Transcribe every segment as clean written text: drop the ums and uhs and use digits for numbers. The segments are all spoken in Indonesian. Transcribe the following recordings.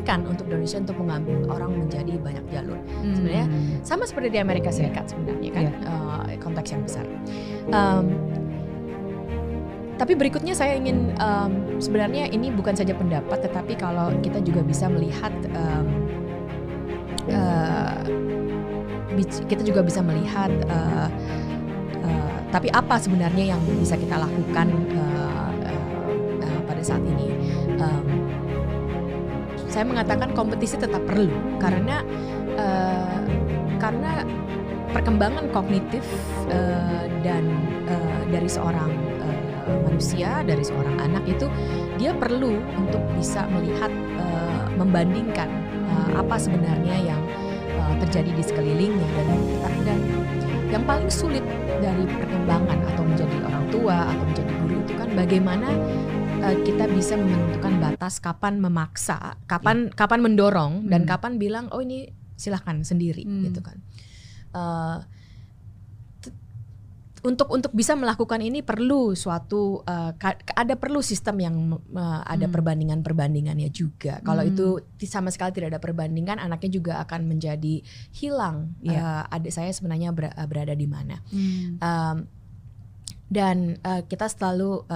kan untuk Indonesia untuk mengambil orang menjadi banyak jalur. Sebenarnya sama seperti di Amerika Serikat sebenarnya kan, konteks yang besar. Tapi berikutnya saya ingin sebenarnya ini bukan saja pendapat, tetapi kalau kita juga bisa melihat kita juga bisa melihat tapi apa sebenarnya yang bisa kita lakukan pada saat ini. Saya mengatakan kompetisi tetap perlu karena perkembangan kognitif dan dari seorang manusia, dari seorang anak itu dia perlu untuk bisa melihat membandingkan apa sebenarnya yang terjadi di sekelilingnya dan yang paling sulit dari perkembangan atau menjadi orang tua atau menjadi guru itu kan bagaimana kita bisa menentukan batas kapan memaksa, kapan mendorong dan kapan bilang oh ini silahkan sendiri gitu kan. Untuk bisa melakukan ini perlu suatu perlu sistem yang ada perbandingannya juga. Kalau itu sama sekali tidak ada perbandingan, anaknya juga akan menjadi hilang. Adik saya sebenarnya berada di mana. Dan kita selalu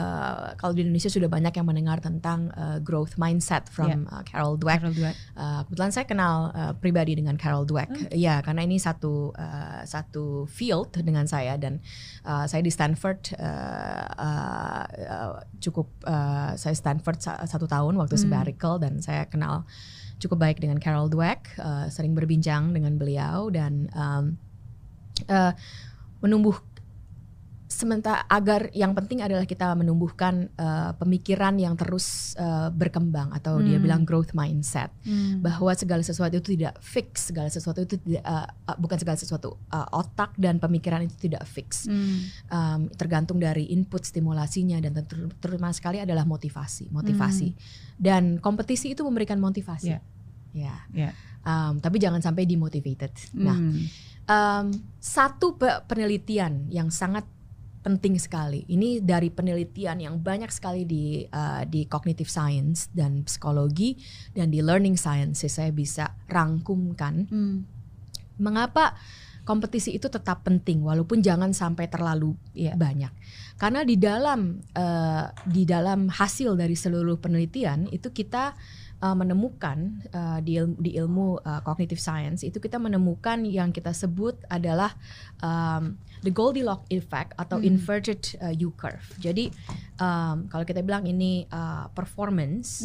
kalau di Indonesia sudah banyak yang mendengar tentang growth mindset from Carol Dweck. Kebetulan saya kenal pribadi dengan Carol Dweck. Ya, karena ini satu field dengan saya dan saya di Stanford saya Stanford 1 tahun waktu sabbatical dan saya kenal cukup baik dengan Carol Dweck, sering berbincang dengan beliau dan menumbuh. Sementara agar yang penting adalah kita menumbuhkan pemikiran yang terus berkembang atau dia bilang growth mindset, bahwa segala sesuatu itu tidak fix, segala sesuatu itu tidak, bukan segala sesuatu, otak dan pemikiran itu tidak fix, tergantung dari input stimulasinya dan terutama sekali adalah motivasi dan kompetisi itu memberikan motivasi, tapi jangan sampai demotivated. Nah, satu penelitian yang sangat penting sekali. Ini dari penelitian yang banyak sekali di cognitive science dan psikologi dan di learning sciences saya bisa rangkumkan mengapa kompetisi itu tetap penting walaupun jangan sampai terlalu banyak. Karena di dalam hasil dari seluruh penelitian itu kita menemukan di ilmu cognitive science itu kita menemukan yang kita sebut adalah the Goldilocks effect atau inverted U curve. Jadi kalau kita bilang ini performance